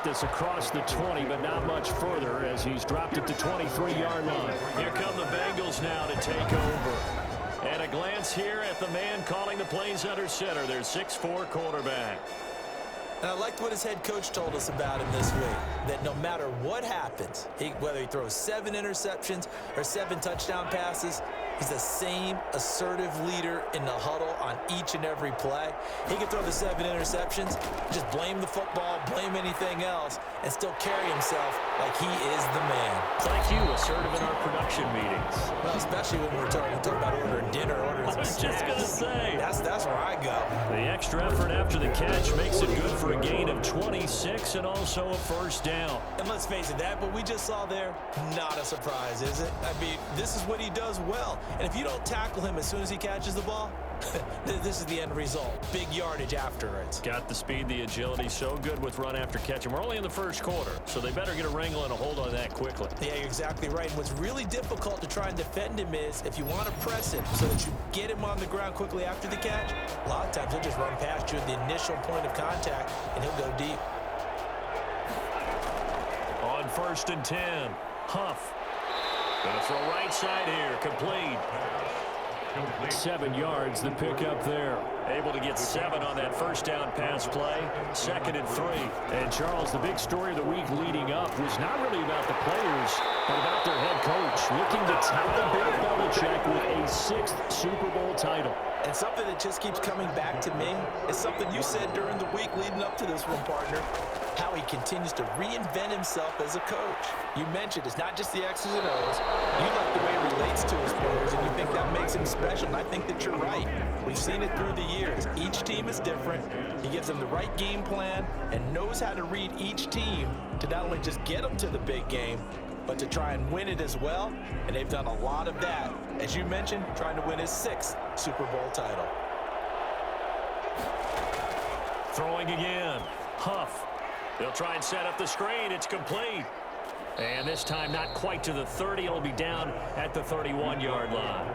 get this across the 20, but not much further as he's dropped it to 23-yard line. Here come the Bengals now to take over. And a glance here at the man calling the plays under center, their 6'4" quarterback. And I liked what his head coach told us about him this week, that no matter what happens, whether he throws 7 interceptions or 7 touchdown passes, he's the same assertive leader in the huddle on each and every play. He can throw the 7 interceptions, just blame the football, blame anything else, and still carry himself like he is the man. Thank you, assertive in our production meetings. Well, especially when we're talking about ordering dinner, ordering some snacks. I was just going to say. That's where I go. The extra effort after the catch makes it good for a gain of 26 and also a first down. And let's face it, that what we just saw there, not a surprise, is it? I mean, this is what he does well. And if you don't tackle him as soon as he catches the ball, this is the end result. Big yardage after it. Got the speed, the agility, so good with run after catch. And we're only in the first quarter, so they better get a wrangle and a hold on that quickly. Yeah, you're exactly right. And what's really difficult to try and defend him is if you want to press him so that you get him on the ground quickly after the catch, a lot of times he'll just run past you at the initial point of contact, and he'll go deep. On 1st and 10, Huff. Gonna throw right side here, complete. 7 yards, the pickup there. Able to get 7 on that first down pass play. 2nd and 3. And Charles, the big story of the week leading up was not really about the players, but about their head coach looking to tie Bill Belichick with a 6th Super Bowl title. And something that just keeps coming back to me is something you said during the week leading up to this one, partner. How he continues to reinvent himself as a coach. You mentioned it's not just the X's and O's. You like the way he relates to his players, and you think that makes him special, and I think that you're right. We've seen it through the years. Each team is different. He gives them the right game plan and knows how to read each team to not only just get them to the big game, but to try and win it as well, and they've done a lot of that. As you mentioned, trying to win his 6th Super Bowl title. Throwing again, Huff. They'll try and set up the screen. It's complete. And this time not quite to the 30. It'll be down at the 31-yard line.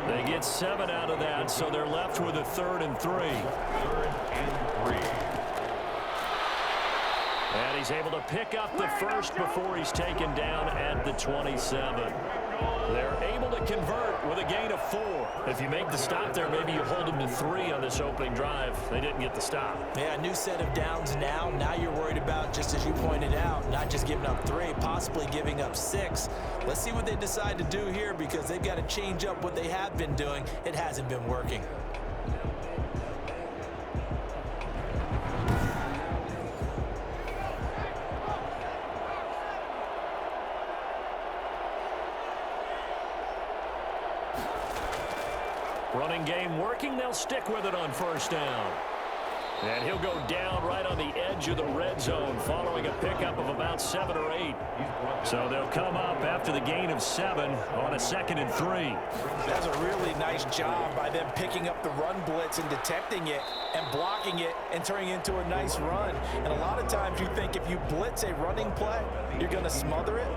They get 7 out of that, so they're left with a 3rd and 3. 3rd and 3. And he's able to pick up the first before he's taken down at the 27. They're able to convert with a gain of 4. If you make the stop there, maybe you hold them to 3 on this opening drive. They didn't get the stop. Yeah, a new set of downs now. Now you're worried about, just as you pointed out, not just giving up 3, possibly giving up 6. Let's see what they decide to do here because they've got to change up what they have been doing. It hasn't been working. Running game working. They'll stick with it on 1st down. And he'll go down right on the edge of the red zone following a pickup of about 7 or 8. So they'll come up after the gain of 7 on a 2nd and 3. That's a really nice job by them picking up the run blitz and detecting it and blocking it and turning it into a nice run. And a lot of times you think if you blitz a running play, you're going to smother it.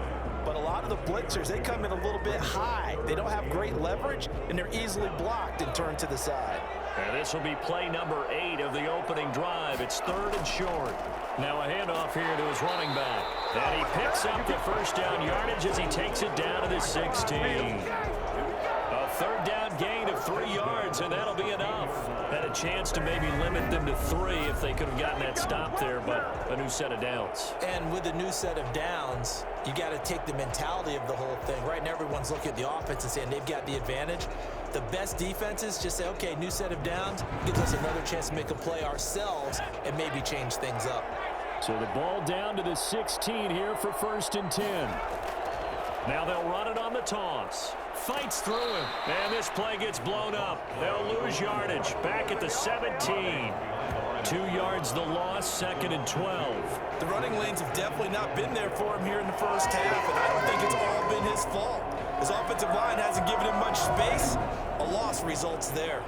But a lot of the blitzers, they come in a little bit high. They don't have great leverage, and they're easily blocked and turned to the side. And this will be play number 8 of the opening drive. It's 3rd and short. Now a handoff here to his running back. And he picks up the first down yardage as he takes it down to the 16. A 3rd down gain of 3 yards, and that'll be enough. Had a chance to maybe limit them to 3 if they could have gotten that stop there, but a new set of downs. And with a new set of downs, you got to take the mentality of the whole thing. Right now, everyone's looking at the offense and saying they've got the advantage. The best defenses just say, okay, new set of downs, gives us another chance to make a play ourselves and maybe change things up. So the ball down to the 16 here for 1st and 10. Now they'll run it on the toss. Fights through him, and this play gets blown up. They'll lose yardage back at the 17. 2 yards the loss, 2nd and 12. The running lanes have definitely not been there for him here in the first half, and I don't think it's all been his fault. His offensive line hasn't given him much space. A loss results there.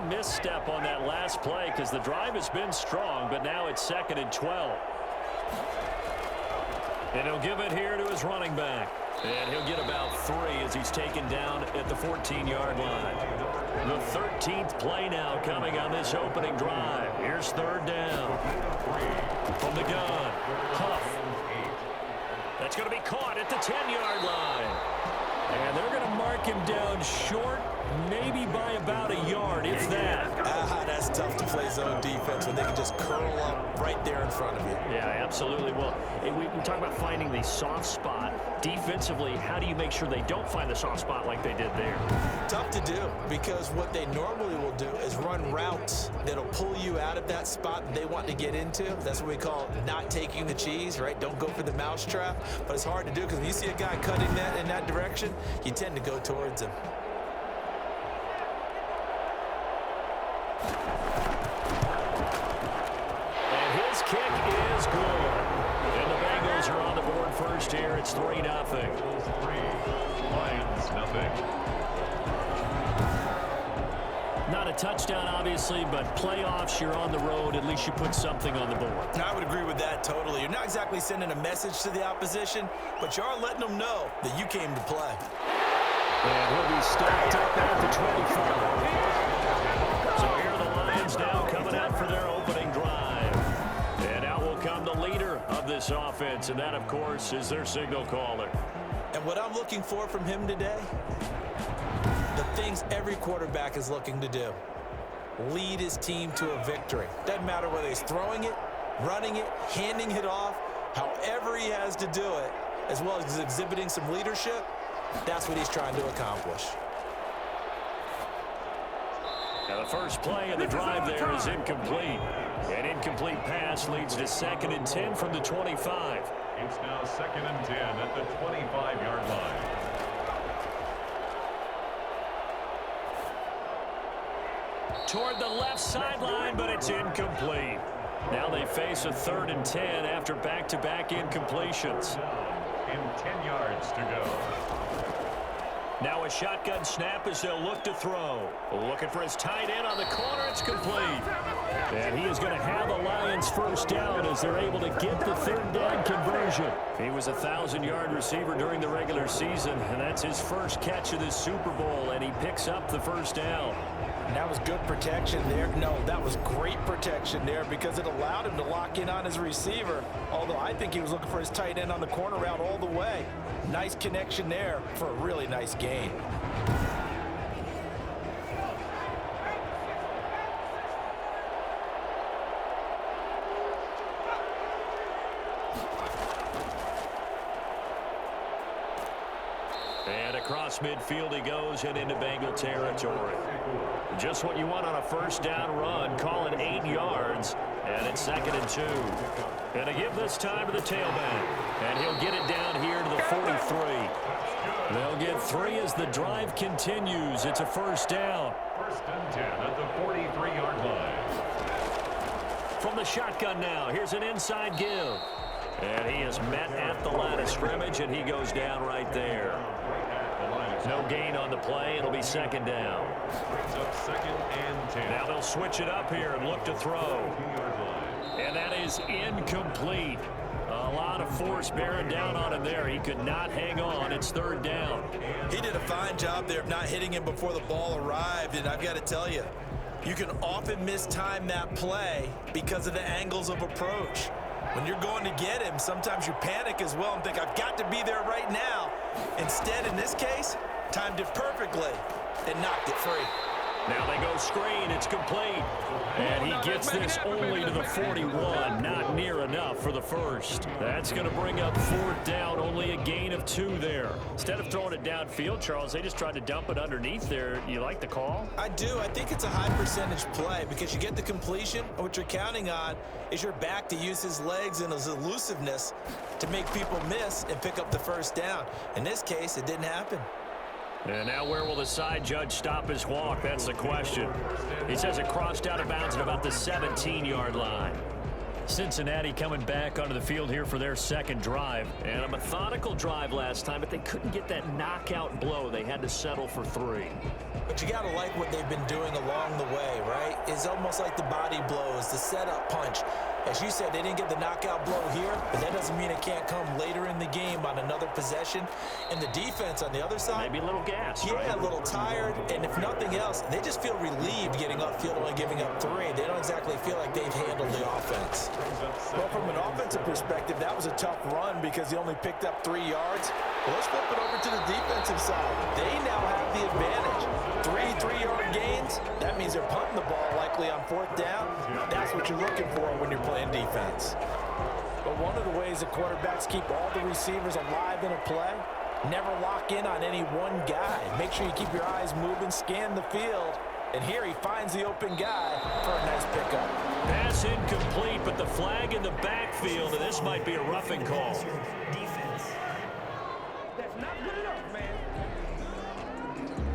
Misstep on that last play because the drive has been strong, but now it's 2nd and 12. And he'll give it here to his running back. And he'll get about 3 as he's taken down at the 14-yard line. The 13th play now coming on this opening drive. Here's third down. From the gun, Huff. That's going to be caught at the 10-yard line. And they're going to mark him down short, maybe by about a yard, if that. That's tough to play zone defense when they can just curl up right there in front of you. Yeah, absolutely. Well, we talk about finding the soft spot. Defensively, how do you make sure they don't find the soft spot like they did there? Tough to do, because what they normally will do is run routes that'll pull you out of that spot that they want to get into. That's what we call not taking the cheese, right? Don't go for the mousetrap. But it's hard to do because when you see a guy cutting that in that direction, you tend to go towards him. And his kick is good. And the Bengals are on the board first here. It's 3-0. Lions, nothing. Not a touchdown, obviously, but playoffs, you're on the road. At least you put something on the board. I would agree with that totally. You're not exactly sending a message to the opposition, but you are letting them know that you came to play. And he'll be stacked up at the 25. So here are the Lions now coming out for their opening drive. And out will come the leader of this offense, and that, of course, is their signal caller. And what I'm looking for from him today, the things every quarterback is looking to do. Lead his team to a victory. Doesn't matter whether he's throwing it, running it, handing it off, however he has to do it, as well as exhibiting some leadership, that's what he's trying to accomplish. Now the first play of the drive there is incomplete. An incomplete pass leads to 2nd and 10 from the 25. It's now 2nd and 10 at the 25-yard line. Toward the left sideline, but it's incomplete. Now they face a 3rd and 10 after back-to-back incompletions. And 10 yards to go. Now a shotgun snap as they'll look to throw. Looking for his tight end on the corner. It's complete. And he is going to have the Lions first down as they're able to get the 3rd down conversion. He was a 1,000-yard receiver during the regular season, and that's his first catch of this Super Bowl, and he picks up the first down. And that was good protection there. No, that was great protection there because it allowed him to lock in on his receiver, although I think he was looking for his tight end on the corner route all the way. Nice connection there for a really nice gain. And across midfield he goes and into Bengal territory. Just what you want on a first down run. Call it 8 yards. And it's 2nd and 2. And to give this time to the tailback. And he'll get it down here to the 43. They'll get 3 as the drive continues. It's a first down. 1st and 10 at the 43-yard line. From the shotgun now, here's an inside give. And he is met at the line of scrimmage, and he goes down right there. No gain on the play. It'll be 2nd down. Brings up 2nd and 10. Now they'll switch it up here and look to throw. And that is incomplete. A lot of force bearing down on him there. He could not hang on. It's 3rd down. He did a fine job there of not hitting him before the ball arrived, and I've got to tell you, you can often mistime that play because of the angles of approach. When you're going to get him, sometimes you panic as well and think, I've got to be there right now. Instead, in this case, timed it perfectly and knocked it free. Now they go screen. It's complete. And he gets this only to the 41. Not near enough for the first. That's going to bring up 4th down. Only a gain of 2 there. Instead of throwing it downfield, Charles, they just tried to dump it underneath there. You like the call? I do. I think it's a high percentage play because you get the completion. And what you're counting on is your back to use his legs and his elusiveness to make people miss and pick up the first down. In this case, it didn't happen. And now where will the side judge stop his walk? That's the question. He says it crossed out of bounds at about the 17-yard line. Cincinnati coming back onto the field here for their 2nd drive. And a methodical drive last time, but they couldn't get that knockout blow. They had to settle for 3. But you got to like what they've been doing along the way, right? It's almost like the body blows, the setup punch. As you said, they didn't get the knockout blow here, but that doesn't mean it can't come later in the game on another possession. And the defense on the other side, maybe a little gassed, yeah, right? a little tired, and if nothing else, they just feel relieved getting upfield and giving up 3. They don't exactly feel like they've handled the offense. Well, from an offensive perspective, that was a tough run because he only picked up 3 yards. Well, let's flip it over to the defensive side. They now have the advantage. 3 3-yard gains, that means they're punting the ball likely on 4th down. That's what you're looking for when you're playing defense. But one of the ways that quarterbacks keep all the receivers alive in a play, never lock in on any one guy. Make sure you keep your eyes moving, scan the field. And here he finds the open guy for a nice pickup. Pass incomplete, but the flag in the backfield, and this might be a roughing call.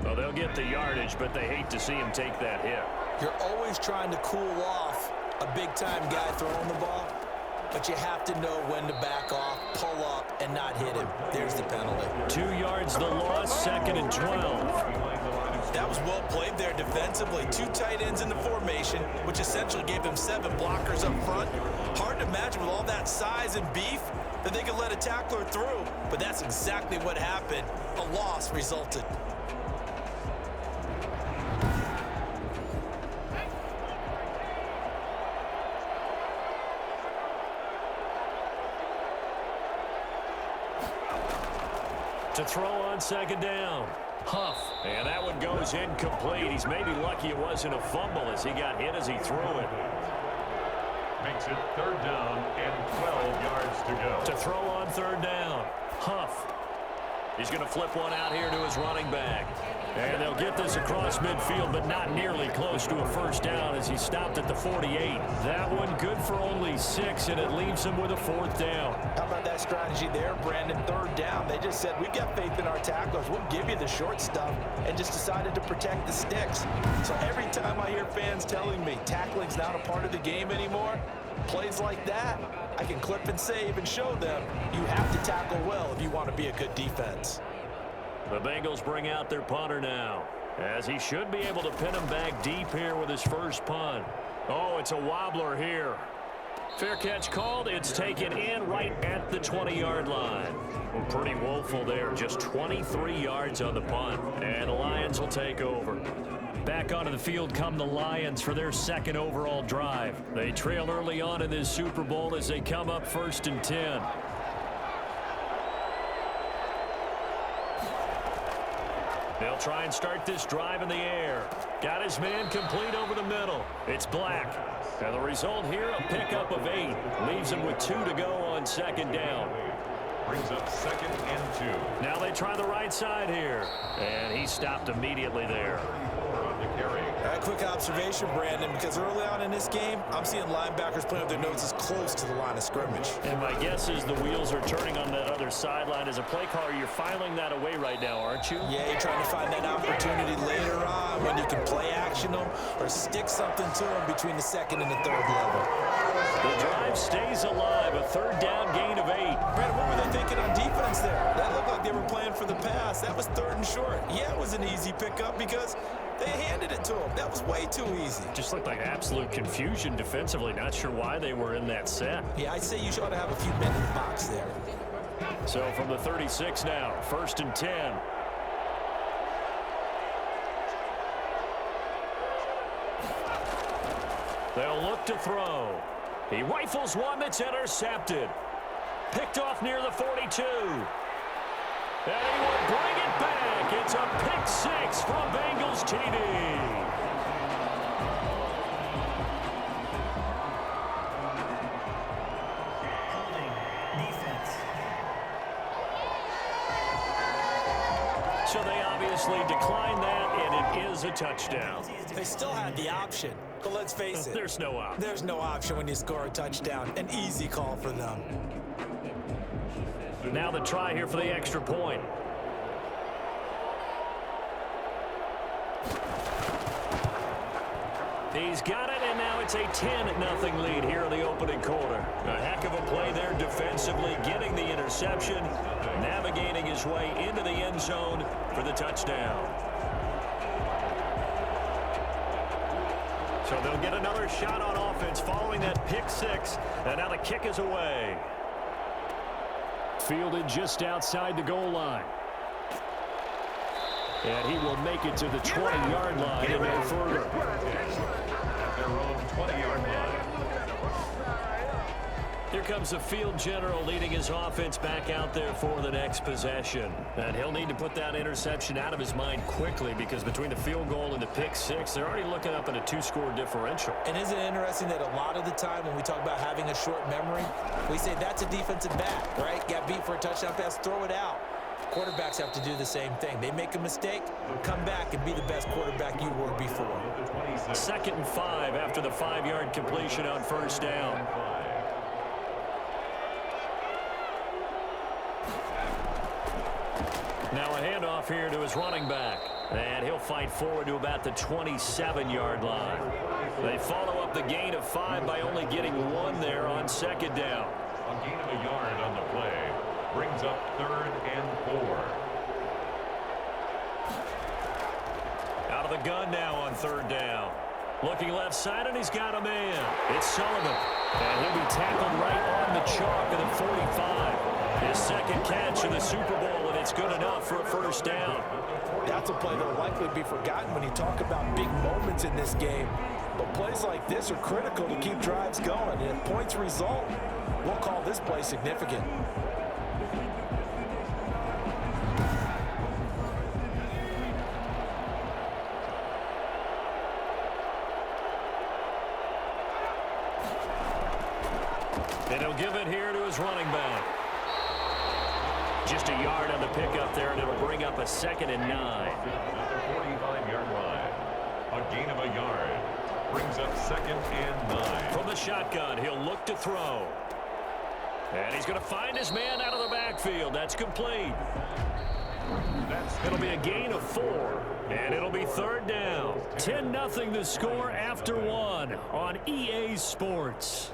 Well, they'll get the yardage, but they hate to see him take that hit. You're always trying to cool off a big-time guy throwing the ball, but you have to know when to back off, pull up, and not hit him. There's the penalty. 2 yards the loss, 2nd and 12. That was well played there defensively. 2 tight ends in the formation, which essentially gave them 7 blockers up front. Hard to imagine with all that size and beef that they could let a tackler through, but that's exactly what happened. A loss resulted. To throw on 2nd down. Huff. And that one goes incomplete. He's maybe lucky it wasn't a fumble as he got hit as he threw it. Makes it 3rd down and 12 yards to go. To throw on 3rd down. Huff. He's going to flip one out here to his running back. And they'll get this across midfield, but not nearly close to a 1st down as he stopped at the 48. That one good for only 6, and it leaves him with a 4th down. How about that strategy there, Brandon? 3rd down. They just said, we've got faith in our tacklers. We'll give you the short stuff, and just decided to protect the sticks. So every time I hear fans telling me tackling's not a part of the game anymore, plays like that, I can clip and save and show them you have to tackle well if you want to be a good defense. The Bengals bring out their punter now, as he should be able to pin him back deep here with his first punt. Oh, it's a wobbler here. Fair catch called. It's taken in right at the 20-yard line. Well, pretty woeful there. Just 23 yards on the punt, and the Lions will take over. Back onto the field come the Lions for their 2nd overall drive. They trail early on in this Super Bowl as they come up 1st and 10. They'll try and start this drive in the air. Got his man complete over the middle. It's Black. And the result here, a pickup of 8. Leaves him with 2 to go on 2nd down. Brings up 2nd and 2. Now they try the right side here. And he stopped immediately there. On the carry. A quick observation, Brandon, because early on in this game, I'm seeing linebackers playing with their noses close to the line of scrimmage. And my guess is the wheels are turning on that other sideline. As a play caller, you're filing that away right now, aren't you? Yeah, you're trying to find that opportunity later on when you can play action them or stick something to them between the 2nd and the 3rd level. The drive stays alive. A 3rd down gain of 8. Brandon, what were they thinking on defense there? That looked like they were playing for the pass. That was 3rd and short. Yeah, it was an easy pickup because they handed it to him. That was way too easy. Just looked like absolute confusion defensively. Not sure why they were in that set. Yeah, I'd say you ought to have a few men in the box there. So from the 36 now, 1st and 10. They'll look to throw. He rifles one that's intercepted. Picked off near the 42. And he will bring it back. It's a pick 6 from Bengals TD. So they obviously declined that, and it is a touchdown. They still had the option, but let's face it. There's no option. There's no option when you score a touchdown. An easy call for them. Now the try here for the extra point. He's got it, and now it's a 10-0 lead here in the opening quarter. A heck of a play there defensively, getting the interception, navigating his way into the end zone for the touchdown. So they'll get another shot on offense following that pick six. And now the kick is away. Fielded just outside the goal line. And he will make it to the 20-yard line and no further. At their own 20-yard line. Here comes the field general leading his offense back out there for the next possession. And he'll need to put that interception out of his mind quickly because between the field goal and the pick six, they're already looking up at a 2-score differential. And isn't it interesting that a lot of the time when we talk about having a short memory, we say that's a defensive back, right? Got beat for a touchdown pass, throw it out. Quarterbacks have to do the same thing. They make a mistake, come back and be the best quarterback you were before. 2nd and 5 after the 5-yard completion on first down. Now a handoff here to his running back. And he'll fight forward to about the 27-yard line. They follow up the gain of 5 by only getting 1 there on 2nd down. A gain of a yard on the play. Brings up 3rd and 4. Out of the gun now on 3rd down. Looking left side, and he's got a man. It's Sullivan. And he'll be tackled right on the chalk of the 45. His 2nd catch in the Super Bowl, and it's good enough for a first down. That's a play that will likely be forgotten when you talk about big moments in this game. But plays like this are critical to keep drives going. And if points result, we'll call this play significant. And he'll give it here to his running back. Just a yard on the pickup there, and it'll bring up a 2nd and 9. At the 45-yard line. A gain of a yard. Brings up 2nd and 9. From the shotgun, he'll look to throw. And he's going to find his man out of the backfield. That's complete. It'll be a gain of 4, and it'll be 3rd down. 10-0 the score after 1 on EA Sports.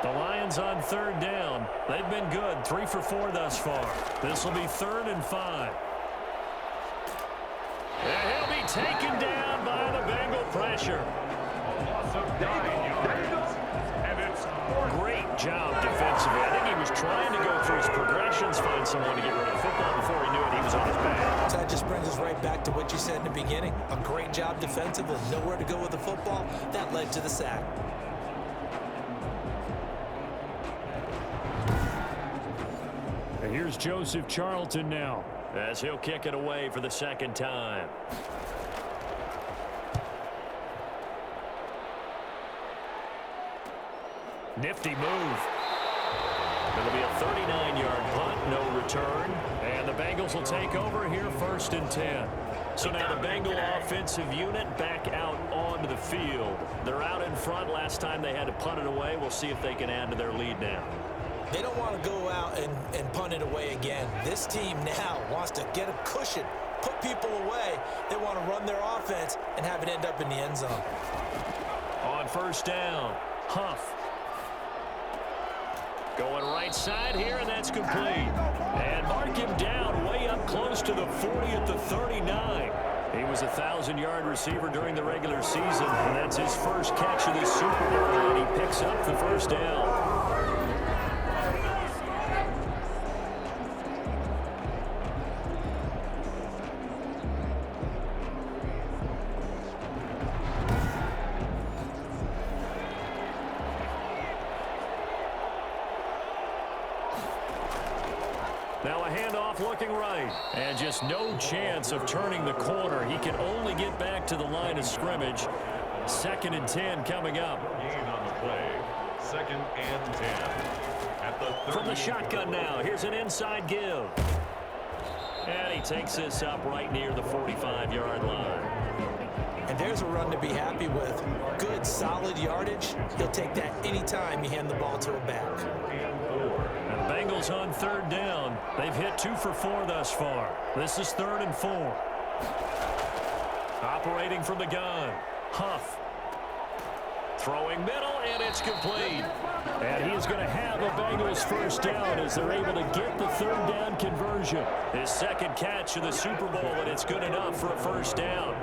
The Lions on 3rd down. They've been good, 3 for 4 thus far. This will be 3rd and 5. And he'll be taken down by the Bengal pressure. A loss of 9 yards. And it's 4th. Great job defensively. I think he was trying to go through his progressions, find someone to get rid of the football. Before he knew it, he was on his back. So that just brings us right back to what you said in the beginning. A great job defensively. Nowhere to go with the football. That led to the sack. And here's Joseph Charlton now, as he'll kick it away for the 2nd time. Nifty move. It'll be a 39-yard punt, no return. And the Bengals will take over here 1st and 10. So now the Bengal offensive unit back out onto the field. They're out in front. Last time they had to punt it away. We'll see if they can add to their lead now. They don't want to go out and punt it away again. This team now wants to get a cushion, put people away. They want to run their offense and have it end up in the end zone. On 1st down, Huff. Going right side here, and that's complete. And mark him down way up close to the 40 at the 39. He was a 1,000-yard receiver during the regular season, and that's his first catch of the Super Bowl, and he picks up the 1st down. Now a handoff looking right. And just no chance of turning the corner. He can only get back to the line of scrimmage. 2nd and 10 coming up. Gain on the play. 2nd and 10. At the From the shotgun now, here's an inside give. And he takes this up right near the 45-yard line. And there's a run to be happy with. Good, solid yardage. He'll take that anytime you hand the ball to a back. And the Bengals on 3rd down. They've hit 2 for 4 thus far. This is 3rd and 4. Operating from the gun, Huff. Throwing middle, and it's complete. And he is going to have a Bengals first down as they're able to get the third down conversion. His second catch of the Super Bowl, and it's good enough for a first down.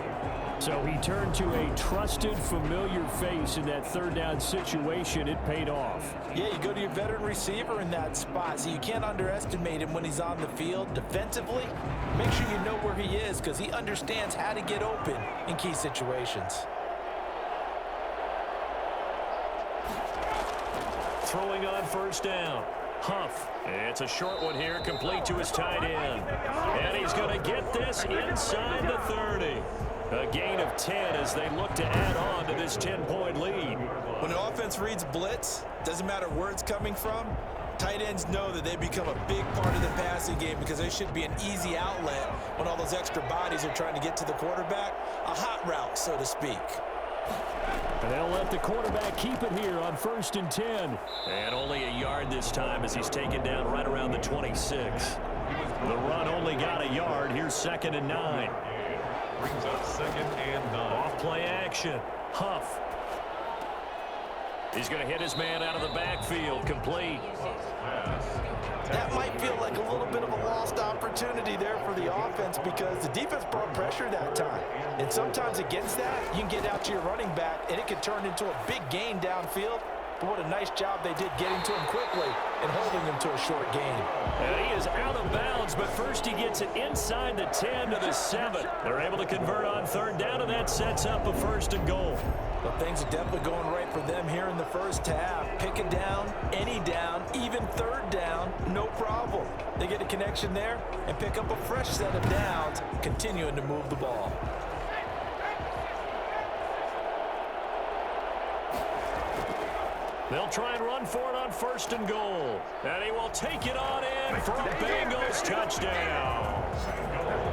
So he turned to a trusted, familiar face in that third down situation. It paid off. Yeah, you go to your veteran receiver in that spot, so you can't underestimate him when he's on the field. Defensively, make sure you know where he is because he understands how to get open in key situations. Throwing on first down. Huff. It's a short one here, complete to his tight end. And he's going to get this inside the 30. A gain of 10 as they look to add on to this 10-point lead. When an offense reads blitz, doesn't matter where it's coming from, tight ends know that they become a big part of the passing game because they should be an easy outlet when all those extra bodies are trying to get to the quarterback. A hot route, so to speak. And they'll let the quarterback keep it here on 1st and 10. And only a yard this time as he's taken down right around the 26. The run only got a yard. Here's 2nd and 9. Brings up 2nd and 9. Off play action. Huff. He's going to hit his man out of the backfield. Complete. That might feel like a little bit of a lost opportunity there for the offense because the defense brought pressure that time. And sometimes against that, you can get out to your running back, and it can turn into a big gain downfield. But what a nice job they did getting to him quickly and holding him to a short gain. And he is out of bounds, but first he gets it inside the 10 to the 7. They're able to convert on 3rd down, and that sets up a 1st and goal. Well, things are definitely going right for them here in the first half. Pick it down, any down, even 3rd down, no problem. They get a connection there and pick up a fresh set of downs, continuing to move the ball. They'll try and run for it on 1st and goal. And he will take it on in for a Bengals touchdown.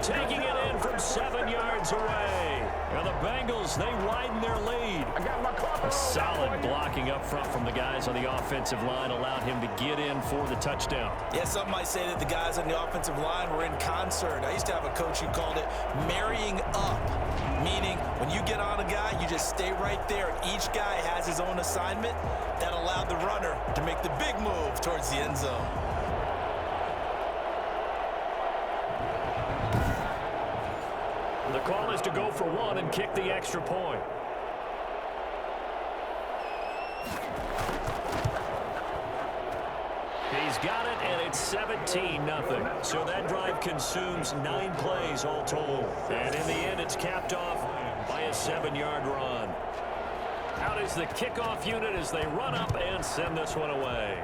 Taking it in from 7 yards away. And the Bengals, they widen their lead. A solid blocking up front from the guys on the offensive line allowed him to get in for the touchdown. Yeah, some might say that the guys on the offensive line were in concert. I used to have a coach who called it marrying up, meaning when you get on a guy, you just stay right there. And each guy has his own assignment that allowed the runner to make the big move towards the end zone. The call is to go for 1 and kick the extra point. He's got it, and it's 17-0. So that drive consumes 9 plays all told. And in the end, it's capped off by a 7-yard run. Out is the kickoff unit as they run up and send this one away.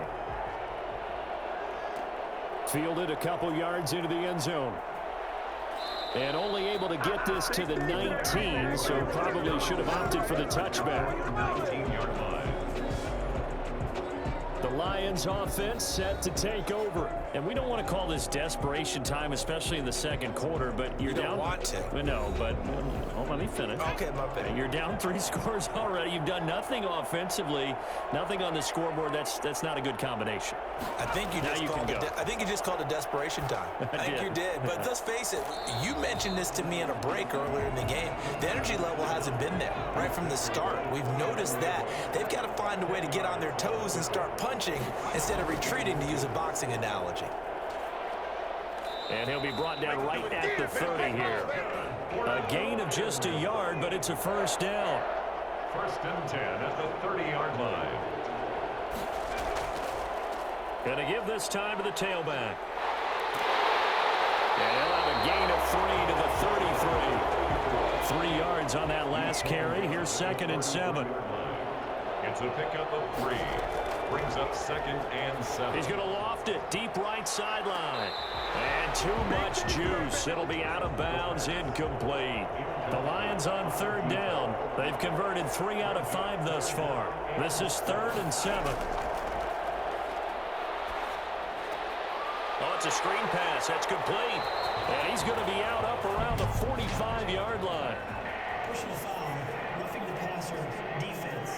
Fielded a couple yards into the end zone. And only able to get this to the 19, so probably should have opted for the touchback. 19-yard line. The Lions offense set to take over. And we don't want to call this desperation time, especially in the second quarter, but you're down. You don't want to. No, but let me finish. Okay, my bad. You're down 3 scores already. You've done nothing offensively, nothing on the scoreboard. That's not a good combination. I think you just called it desperation time. I think you did. But let's face it, you mentioned this to me in a break earlier in the game. The energy level hasn't been there right from the start. We've noticed that. They've got to find a way to get on their toes and start punching instead of retreating, to use a boxing analogy. And he'll be brought down right at the 30 here. A gain of just a yard, but it's a first down. 1st and 10 at the 30-yard line. Going to give this time to the tailback. And he'll have a gain of 3 to the 33. 3 yards on that last carry. Here's 2nd and 7. It's a pickup of 3. Brings up 2nd and 7. He's going to loft it. Deep right sideline. And too much juice. It'll be out of bounds, incomplete. The Lions on 3rd down. They've converted 3 out of 5 thus far. This is 3rd and 7. Oh, it's a screen pass. That's complete. And he's going to be out up around the 45-yard line. Personal foul, roughing the passer, defense.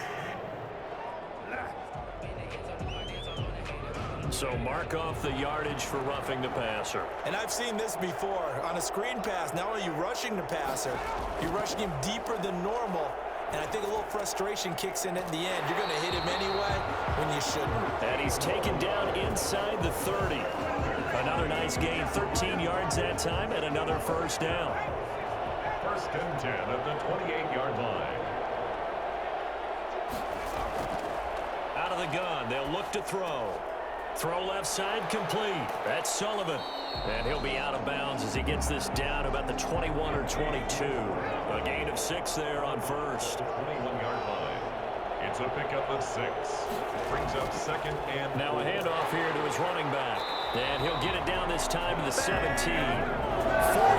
So mark off the yardage for roughing the passer. And I've seen this before. On a screen pass, not only are you rushing the passer, you're rushing him deeper than normal. And I think a little frustration kicks in at the end. You're going to hit him anyway when you shouldn't. And he's taken down inside the 30. Another nice gain, 13 yards that time, and another first down. First and 10 at the 28-yard line. Out of the gun, they'll look to throw. Throw left side complete. That's Sullivan. And he'll be out of bounds as he gets this down about the 21 or 22. A gain of 6 there on first. 21-yard line. It's a pickup of 6. Brings up second and now a handoff here to his running back. And he'll get it down this time to the 17. 4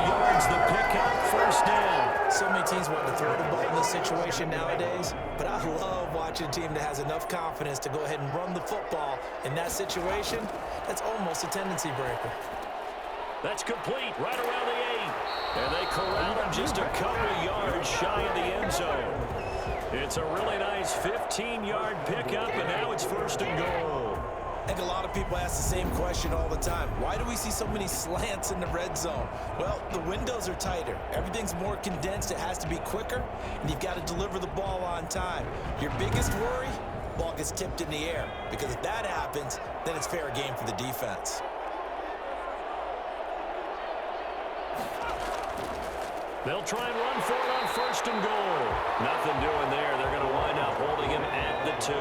yards the pickup, first down. So many teams want to throw the ball in this situation nowadays, but I love watching a team that has enough confidence to go ahead and run the football in that situation. That's almost a tendency breaker. That's complete right around the 8. And they corral him just a couple of yards shy of the end zone. It's a really nice 15-yard pickup, and now it's first and goal. I think a lot of people ask the same question all the time. Why do we see so many slants in the red zone? Well, the windows are tighter. Everything's more condensed. It has to be quicker, and you've got to deliver the ball on time. Your biggest worry, ball gets tipped in the air, because if that happens, then it's fair game for the defense. They'll try and run for it on first and goal. Nothing doing there. They're going to wind up holding him at the 2.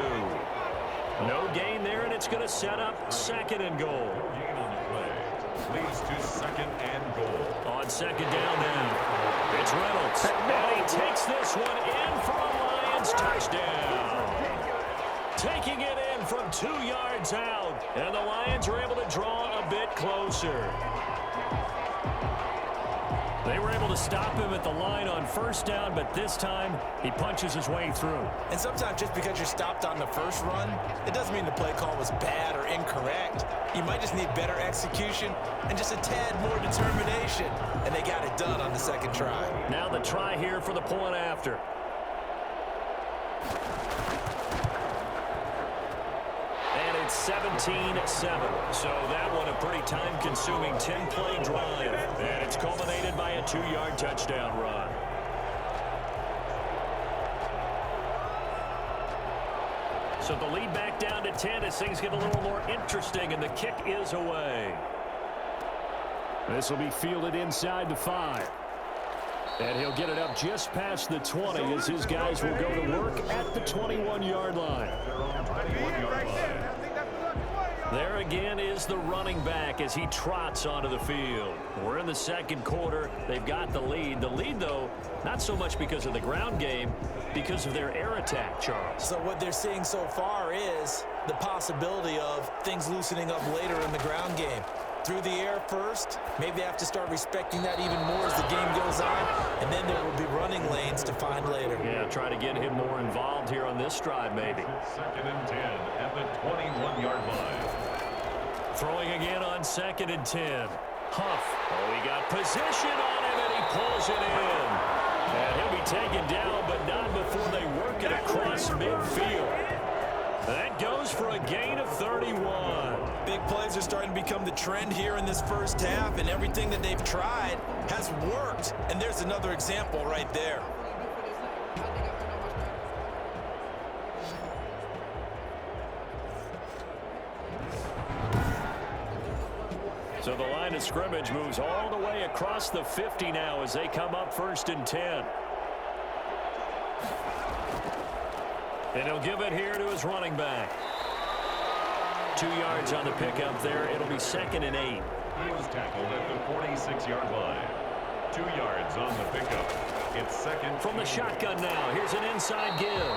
No gain there, and it's going to set up second and goal. no gain on the play. Leads to second and goal. On second down now. It's Reynolds. And he takes this one in for a Lions touchdown. Taking it in from 2 yards out. And the Lions are able to draw a bit closer. They were able to stop him at the line on first down, but this time he punches his way through. And sometimes just because you're stopped on the first run, it doesn't mean the play call was bad or incorrect. You might just need better execution and just a tad more determination. And they got it done on the second try. Now the try here for the point after. And it's 17-7. So that one a pretty time-consuming 10-play drive. And it's culminated by a 2-yard touchdown run. So the lead back down to 10 as things get a little more interesting, and the kick is away. This will be fielded inside the 5. And he'll get it up just past the 20 as his guys will go to work at the 21-yard line. There again is the running back as he trots onto the field. We're in the second quarter. They've got the lead. The lead, though, not so much because of the ground game, because of their air attack, Charles. So what they're seeing so far is the possibility of things loosening up later in the ground game. Through the air first, maybe they have to start respecting that even more as the game goes on, and then there will be running lanes to find later. Yeah, try to get him more involved here on this drive, maybe. Second and 10 at the 21-yard line. Throwing again on second and 10. Huff. Oh, he got position on him, and he pulls it in. And he'll be taken down, but not before they work it across midfield. That goes for a gain of 31. Big plays are starting to become the trend here in this first half, and everything that they've tried has worked. And there's another example right there. So the line of scrimmage moves all the way across the 50 now as they come up first and 10. And he'll give it here to his running back. 2 yards on the pickup there. It'll be second and 8. He was tackled at the 46-yard line. 2 yards on the pickup. It's second. From the shotgun now. Here's an inside give.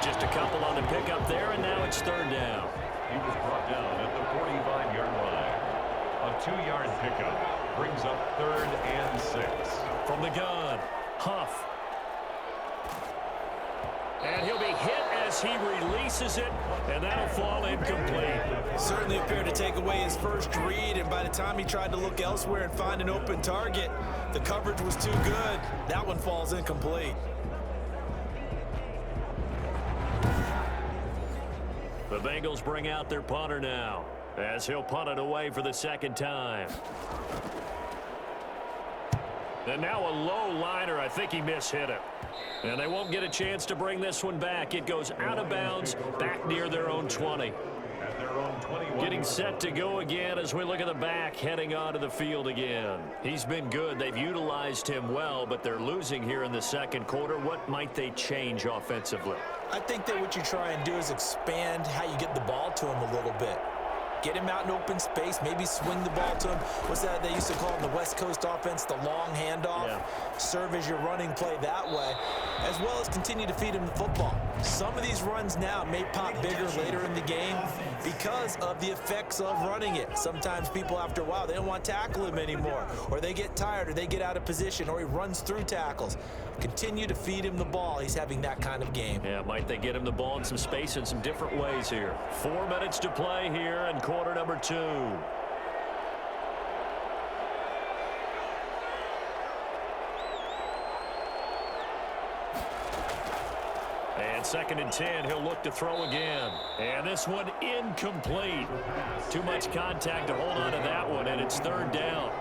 Just a couple on the pickup there, and now it's third down. He was brought down at the 45-yard line. A 2-yard pickup brings up third and 6. From the gun, Huff. And he'll be hit as he releases it, and that'll fall incomplete. Certainly appeared to take away his first read, and by the time he tried to look elsewhere and find an open target, the coverage was too good. That one falls incomplete. The Bengals bring out their punter now, as he'll punt it away for the second time. And now a low liner. I think he mishit it. And they won't get a chance to bring this one back. It goes out of bounds back near their own 20. At their own 21. Getting set to go again as we look at the back heading onto the field again. He's been good. They've utilized him well, but they're losing here in the second quarter. What might they change offensively? I think that what you try and do is expand how you get the ball to him a little bit. Get him out in open space, maybe swing the ball to him. What's that they used to call in the West Coast offense, the long handoff? Yeah. Serve as your running play that way, as well as continue to feed him the football. Some of these runs now may pop bigger later in the game because of the effects of running it. Sometimes people, after a while, they don't want to tackle him anymore, or they get tired, or they get out of position, or he runs through tackles. Continue to feed him the ball. He's having that kind of game. Yeah, might they get him the ball in some space in some different ways here. 4 minutes to play here in quarter number 2. And 2nd and 10, he'll look to throw again. And this one incomplete. Too much contact to hold on to that one, and it's 3rd down.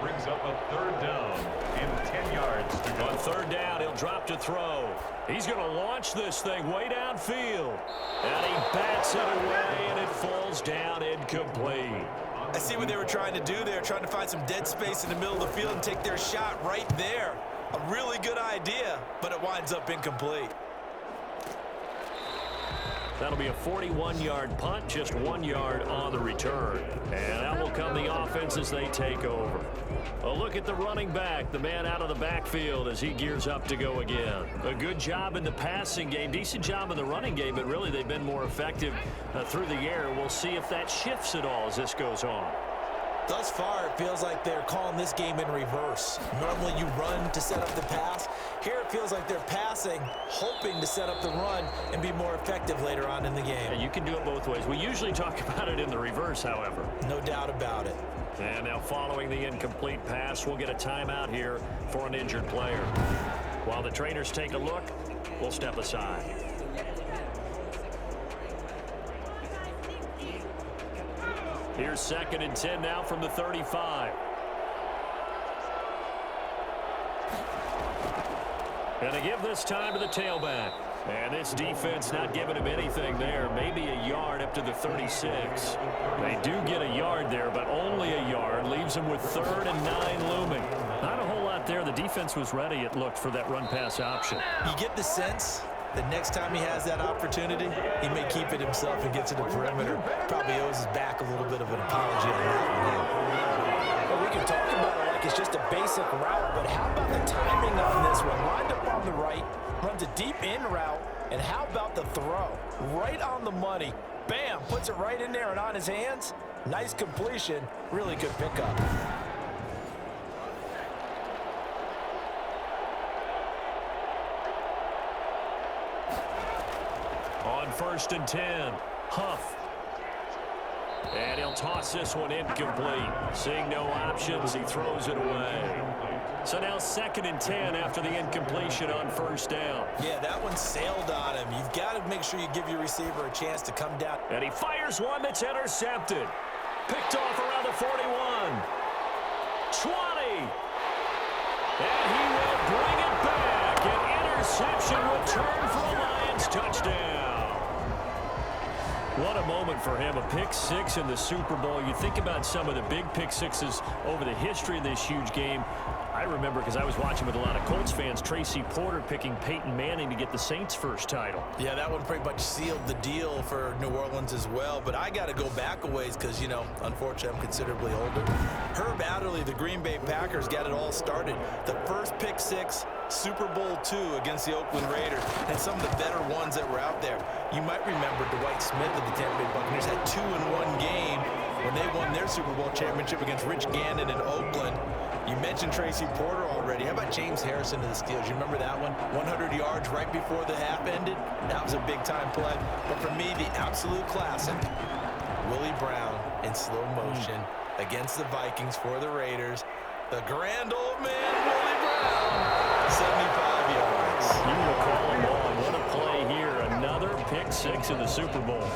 Brings up a 3rd down and 10 yards to go. On 3rd down, he'll drop to throw. He's going to launch this thing way downfield. And he bats it away, and it falls down incomplete. I see what they were trying to do there, trying to find some dead space in the middle of the field and take their shot right there. A really good idea, but it winds up incomplete. That'll be a 41-yard punt, just 1 yard on the return. And that will come the offense as they take over. A look at the running back, the man out of the backfield as he gears up to go again. A good job in the passing game, decent job in the running game, but really they've been more effective through the air. We'll see if that shifts at all as this goes on. Thus far, it feels like they're calling this game in reverse. Normally you run to set up the pass. Here it feels like they're passing, hoping to set up the run and be more effective later on in the game. Yeah, you can do it both ways. We usually talk about it in the reverse, however. No doubt about it. And now following the incomplete pass, we'll get a timeout here for an injured player. While the trainers take a look, we'll step aside. Here's 2nd and 10 now from the 35. And they give this time to the tailback. And this defense not giving him anything there. Maybe a yard up to the 36. They do get a yard there, but only a yard. Leaves them with 3rd and 9 looming. Not a whole lot there. The defense was ready, it looked, for that run-pass option. You get the sense that next time he has that opportunity, he may keep it himself and get to the perimeter. Probably owes his back a little bit of an apology on that one. Well, we can talk about it like it's just a basic route, but how about the timing on this one? Lined up on the right, runs a deep in route, and how about the throw? Right on the money. Bam, puts it right in there and on his hands. Nice completion, really good pickup. On 1st and 10, Huff. And he'll toss this one incomplete. Seeing no options, he throws it away. So now 2nd and 10 after the incompletion on 1st down. Yeah, that one sailed on him. You've got to make sure you give your receiver a chance to come down. And he fires one that's intercepted. Picked off around the 41. 20. And he will bring it back. An interception return for a Lions touchdown. What a moment for him, a pick 6 in the Super Bowl. You think about some of the big pick 6s over the history of this huge game. I remember, because I was watching with a lot of Colts fans, Tracy Porter picking Peyton Manning to get the Saints' first title. Yeah, that one pretty much sealed the deal for New Orleans as well. But I got to go back a ways because, you know, unfortunately, I'm considerably older. Herb Adderley, the Green Bay Packers, got it all started. The first pick 6, Super Bowl II against the Oakland Raiders, and some of the better ones that were out there. You might remember Dwight Smith of the Tampa Bay Buccaneers had 2 in one game when they won their Super Bowl championship against Rich Gannon in Oakland. You mentioned Tracy Porter already. How about James Harrison to the Steelers? You remember that one? 100 yards right before the half ended? That was a big-time play. But for me, the absolute classic, Willie Brown in slow motion against the Vikings for the Raiders. The grand old man, Willie Brown, 75 yards. You recall them all. What a play here. Another pick 6 in the Super Bowl.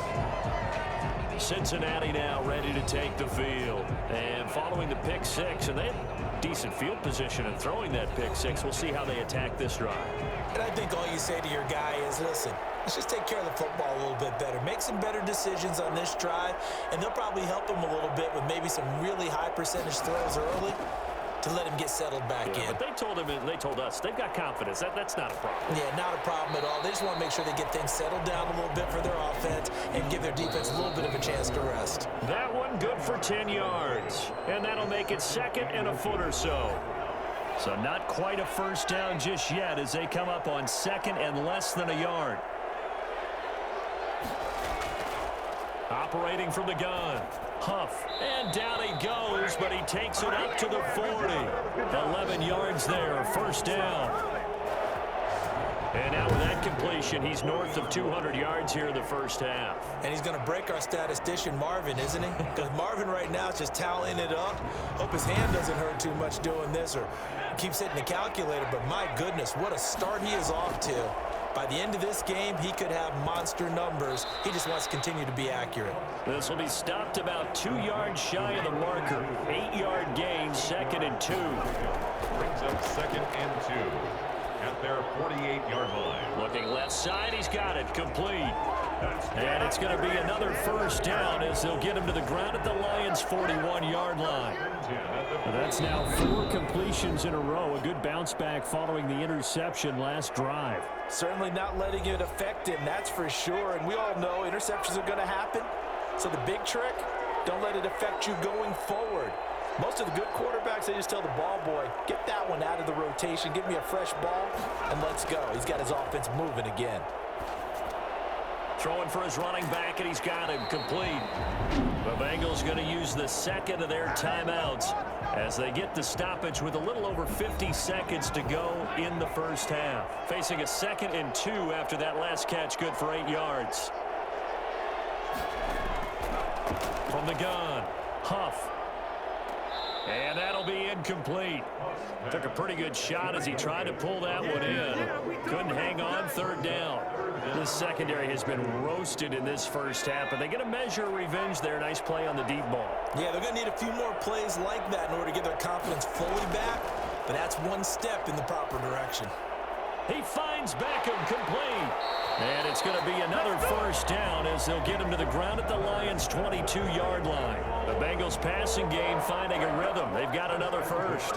Cincinnati now ready to take the field. And following the pick 6, and decent field position and throwing that pick six. We'll see how they attack this drive. And I think all you say to your guy is, listen, let's just take care of the football a little bit better. Make some better decisions on this drive, and they'll probably help him a little bit with maybe some really high percentage throws early to let him get settled back in. But they told him, and they told us, they've got confidence. That's not a problem. Yeah, not a problem at all. They just want to make sure they get things settled down a little bit for their offense and give their defense a little bit of a chance to rest. That one good for 10 yards. And that'll make it 2nd and a foot or so. So not quite a first down just yet as they come up on 2nd and less than a yard. Operating from the gun. Huff. And down he goes, but he takes it up to the 40. 11 yards there, first down. And now with that completion, he's north of 200 yards here in the first half. And he's going to break our statistician, Marvin, isn't he? Because Marvin right now is just tallying it up. Hope his hand doesn't hurt too much doing this or keeps hitting the calculator. But my goodness, what a start he is off to. By the end of this game, he could have monster numbers. He just wants to continue to be accurate. This will be stopped about 2 yards shy of the marker. 8-yard gain, 2nd and 2. Brings up 2nd and 2 at their 48-yard line. Looking left side, he's got it, complete. And it's going to be another first down as they'll get him to the ground at the Lions' 41-yard line. That's now 4 completions in a row. A good bounce back following the interception last drive. Certainly not letting it affect him, that's for sure. And we all know interceptions are going to happen. So the big trick, don't let it affect you going forward. Most of the good quarterbacks, they just tell the ball boy, get that one out of the rotation, give me a fresh ball, and let's go. He's got his offense moving again. Throwing for his running back, and he's got him complete. The Bengals going to use the 2nd of their timeouts as they get the stoppage with a little over 50 seconds to go in the first half. Facing a 2nd and 2 after that last catch, good for 8 yards. From the gun, Huff. And that'll be incomplete. Took a pretty good shot as he tried to pull that one in. Couldn't hang on, 3rd down. This secondary has been roasted in this first half, but they get a measure of revenge there. Nice play on the deep ball. Yeah, they're going to need a few more plays like that in order to get their confidence fully back, but that's one step in the proper direction. He finds Beckham complete. And it's going to be another first down as they'll get him to the ground at the Lions' 22-yard line. The Bengals passing game finding a rhythm. They've got another first.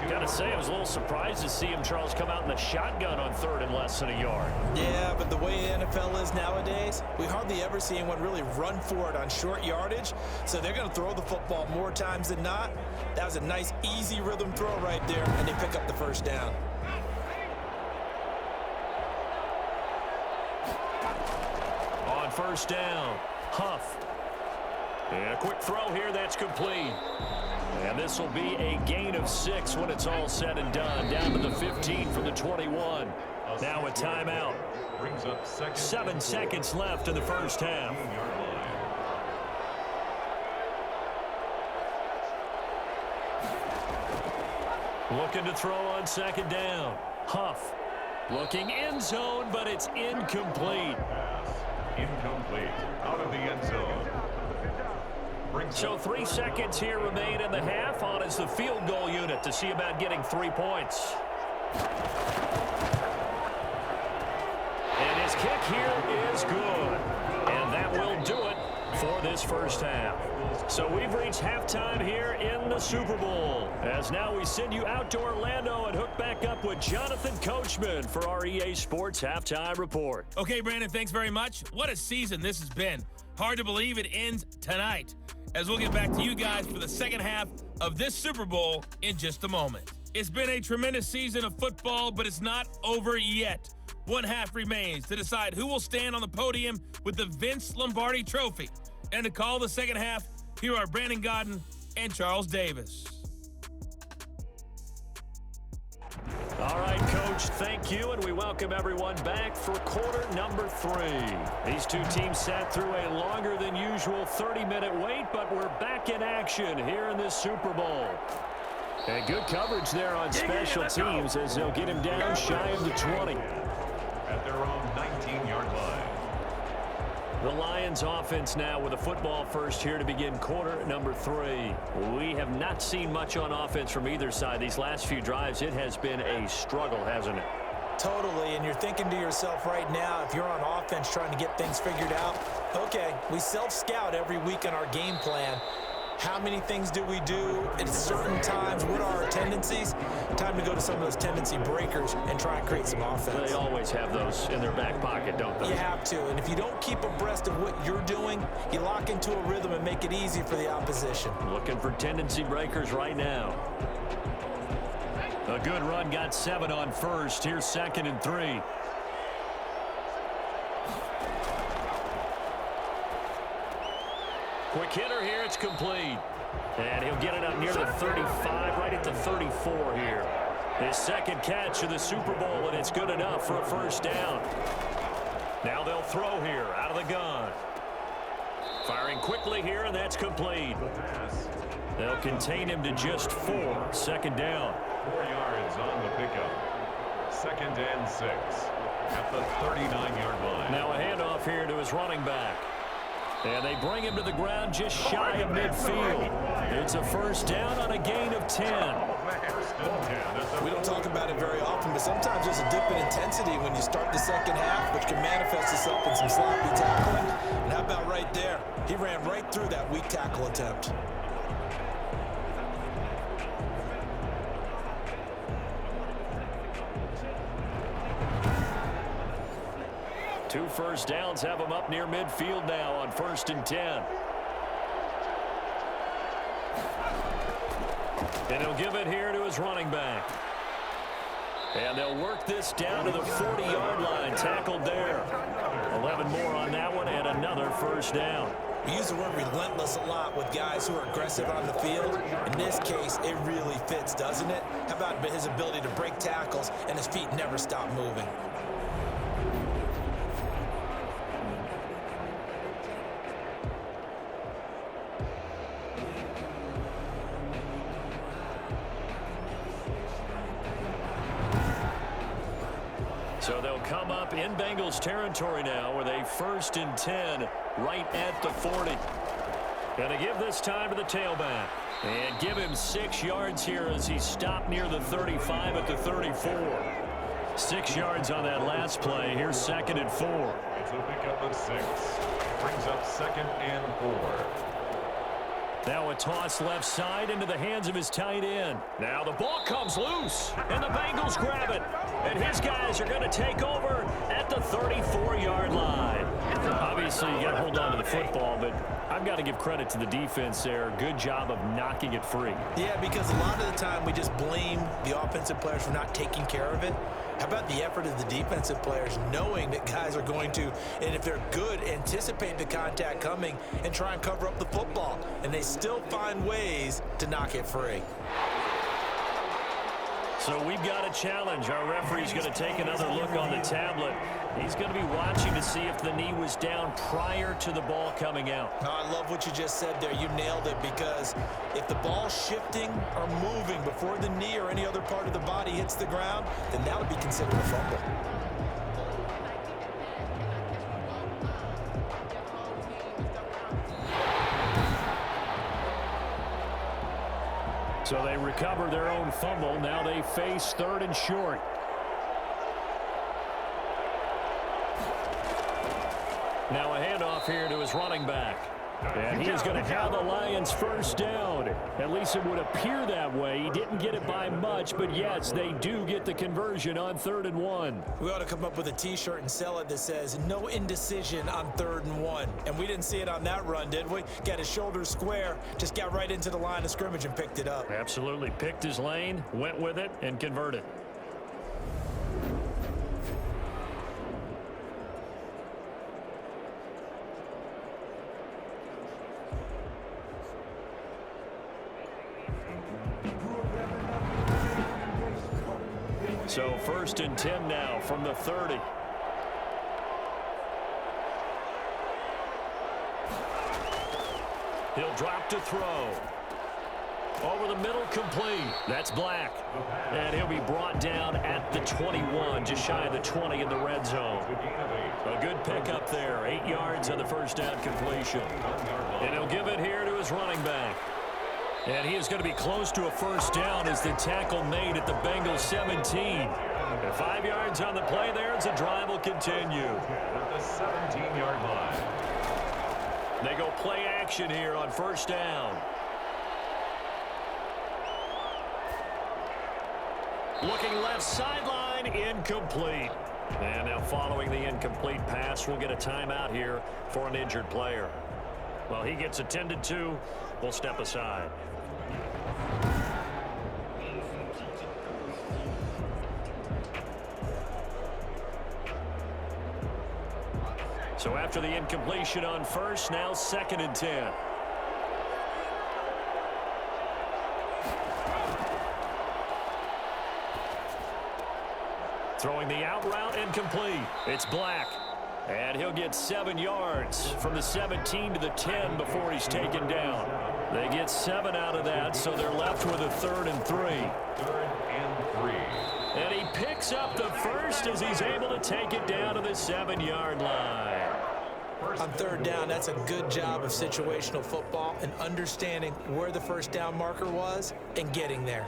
Got to say, I was a little surprised to see him, Charles, come out in the shotgun on 3rd and less than a yard. Yeah, but the way the NFL is nowadays, we hardly ever see anyone really run for it on short yardage. So they're going to throw the football more times than not. That was a nice, easy rhythm throw right there, and they pick up the first down. On first down, Huff. And a quick throw here, that's complete. And this will be a gain of 6 when it's all said and done. Down to the 15 from the 21. Now a timeout. 7 seconds left in the first half. Looking to throw on 2nd down. Huff. Looking end zone, but it's incomplete. Incomplete. Out of the end zone. So 3 seconds here remain in the half. On is the field goal unit to see about getting 3 points. And his kick here is good. And that will do it for this first half. So we've reached halftime here in the Super Bowl. As now we send you out to Orlando and hook back up with Jonathan Coachman for our EA Sports Halftime Report. Okay, Brandon, thanks very much. What a season this has been. Hard to believe it ends tonight, as we'll get back to you guys for the second half of this Super Bowl in just a moment. It's been a tremendous season of football, but it's not over yet. One half remains to decide who will stand on the podium with the Vince Lombardi Trophy. And to call the second half, here are Brandon Godden and Charles Davis. All right, Coach, thank you, and we welcome everyone back for quarter number 3. These two teams sat through a longer than usual 30-minute wait, but we're back in action here in this Super Bowl. And good coverage there on special teams as they'll get him down shy of the 20. At their own 19-yard line. The Lions offense now with a football first here to begin quarter number 3. We have not seen much on offense from either side. These last few drives, it has been a struggle, hasn't it? Totally, and you're thinking to yourself right now, if you're on offense trying to get things figured out, okay, we self-scout every week in our game plan. How many things do we do at certain times? What are our tendencies? Time to go to some of those tendency breakers and try and create some offense. They always have those in their back pocket, don't they? You have to, and if you don't keep abreast of what you're doing, you lock into a rhythm and make it easy for the opposition. Looking for tendency breakers right now. A good run, got 7 on first. Here's 2nd and 3. Quick hitter here, it's complete. And he'll get it up near the 35, right at the 34 here. His second catch of the Super Bowl, and it's good enough for a first down. Now they'll throw here, out of the gun. Firing quickly here, and that's complete. They'll contain him to just 4. 2nd down. 4 yards on the pickup. 2nd and 6 at the 39-yard line. Now a handoff here to his running back. And they bring him to the ground just shy of midfield. It's a first down on a gain of 10. We don't talk about it very often, but sometimes there's a dip in intensity when you start the second half, which can manifest itself in some sloppy tackling. And how about right there? He ran right through that weak tackle attempt. Two first downs have him up near midfield now on 1st and 10. And he'll give it here to his running back. And they'll work this down to the 40-yard line, tackled there. 11 more on that one, and another first down. We use the word relentless a lot with guys who are aggressive on the field. In this case, it really fits, doesn't it? How about his ability to break tackles and his feet never stop moving? So they'll come up in Bengals territory now with a 1st and 10 right at the 40. Going to give this time to the tailback. And give him 6 yards here as he stopped near the 35 at the 34. 6 yards on that last play. Here's 2nd and 4. It's a pickup of 6. Brings up 2nd and 4. Now a toss left side into the hands of his tight end. Now the ball comes loose, and the Bengals grab it. And his guys are going to take over at the 34-yard line. Obviously, you got to hold on to the football, but I've got to give credit to the defense there. Good job of knocking it free. Yeah, because a lot of the time we just blame the offensive players for not taking care of it. How about the effort of the defensive players knowing that guys are going to, and if they're good, anticipate the contact coming and try and cover up the football. And they still find ways to knock it free. So we've got a challenge. Our referee's going to take another look on the tablet. He's going to be watching to see if the knee was down prior to the ball coming out. Oh, I love what you just said there. You nailed it, because if the ball's shifting or moving before the knee or any other part of the body hits the ground, then that would be considered a fumble. So they recover their own fumble. Now they face 3rd and short. Now a handoff here to his running back. And he is going to have the Lions first down. At least it would appear that way. He didn't get it by much, but yes, they do get the conversion on 3rd and 1. We ought to come up with a T-shirt and sell it that says, no indecision on 3rd and 1. And we didn't see it on that run, did we? Got his shoulders square, just got right into the line of scrimmage and picked it up. Absolutely. Picked his lane, went with it, and converted. So 1st and 10 now from the 30. He'll drop to throw. Over the middle, complete. That's Black. And he'll be brought down at the 21, just shy of the 20 in the red zone. A good pickup there. 8 yards on the first down completion. And he'll give it here to his running back. And he is going to be close to a first down as the tackle made at the Bengals 17. And 5 yards on the play there as the drive will continue. At the 17-yard line. They go play action here on first down. Looking left sideline, incomplete. And now following the incomplete pass, we'll get a timeout here for an injured player. Well, he gets attended to. We'll step aside. So after the incompletion on first, now 2nd and 10. Throwing the out route, incomplete. It's Black. And he'll get 7 yards from the 17 to the 10 before he's taken down. They get 7 out of that, so they're left with a 3rd and 3. 3rd and 3. And he picks up the first as he's able to take it down to the 7-yard line. On 3rd down, that's a good job of situational football and understanding where the first down marker was and getting there.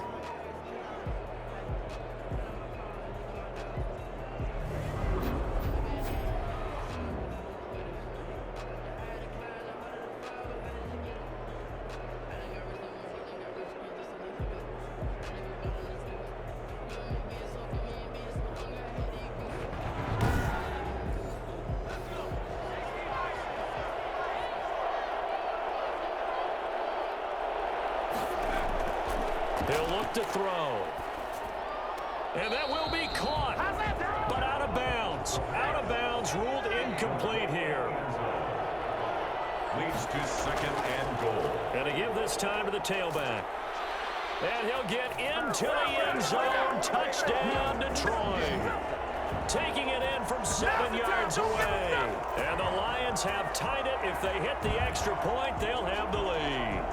He'll look to throw. And that will be caught, but out of bounds. Out of bounds, ruled incomplete here. Leads to 2nd and goal. And to give this time to the tailback. And he'll get into the end zone. Touchdown, Detroit. Taking it in from 7 yards away. And the Lions have tied it. If they hit the extra point, they'll have the lead.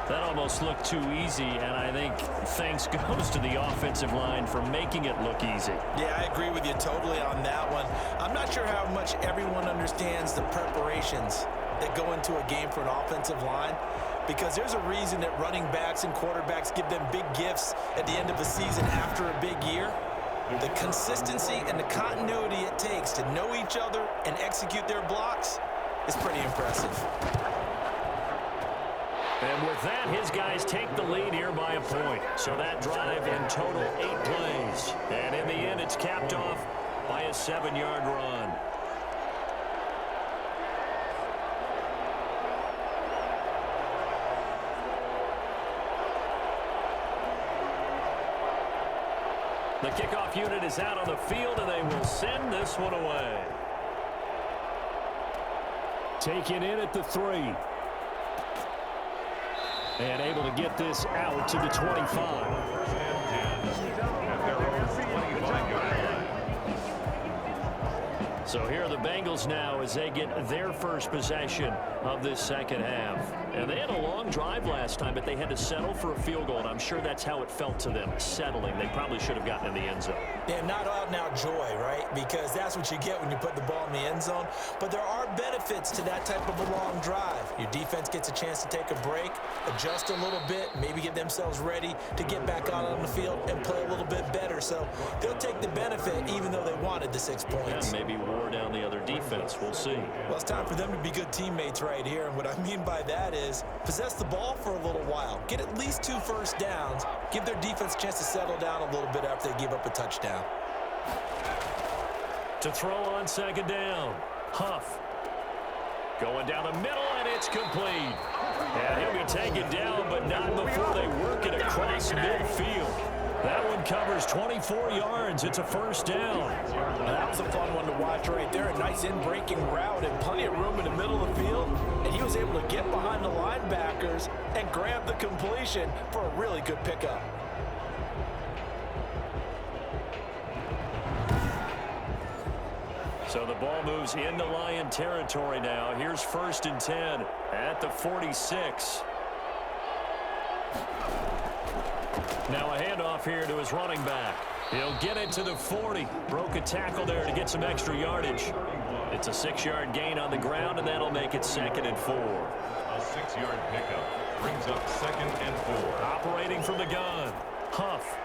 That almost looked too easy, and I think thanks goes to the offensive line for making it look easy. Yeah, I agree with you totally on that one. I'm not sure how much everyone understands the preparations that go into a game for an offensive line, because there's a reason that running backs and quarterbacks give them big gifts at the end of the season after a big year. The consistency and the continuity it takes to know each other and execute their blocks is pretty impressive. And with that, his guys take the lead here by a point. So that drive in total 8 plays. And in the end, it's capped off by a 7-yard run. The kickoff unit is out on the field, and they will send this one away. Taken in at the 3. And able to get this out to the 25. First and 10 at their own 25-yard line. So here are the Bengals now as they get their first possession of this second half. And they had a long drive last time, but they had to settle for a field goal, and I'm sure that's how it felt to them, settling. They probably should have gotten in the end zone. Yeah, not out-and-out joy, right? Because that's what you get when you put the ball in the end zone. But there are benefits to that type of a long drive. Your defense gets a chance to take a break, adjust a little bit, maybe get themselves ready to get back out on the field and play a little bit better. So they'll take the benefit even though they wanted the 6 points. Yeah, maybe wore down the other defense. We'll see. Well, it's time for them to be good teammates right here. And what I mean by that is possess the ball for a little while. Get at least 2 first downs. Give their defense a chance to settle down a little bit after they give up a touchdown. To throw on second down. Huff. Going down the middle, and it's complete. And he'll be taken down, but not before they work it across midfield. That one covers 24 yards. It's a first down. That was a fun one to watch right there. A nice in-breaking route and plenty of room in the middle of the field. And he was able to get behind the linebackers and grab the completion for a really good pickup. So the ball moves into Lion territory now. Here's 1st and 10 at the 46. Now a handoff here to his running back. He'll get it to the 40. Broke a tackle there to get some extra yardage. It's a 6-yard gain on the ground, and that'll make it 2nd and 4. A 6-yard pickup brings up 2nd and 4. Operating from the gun, Huff.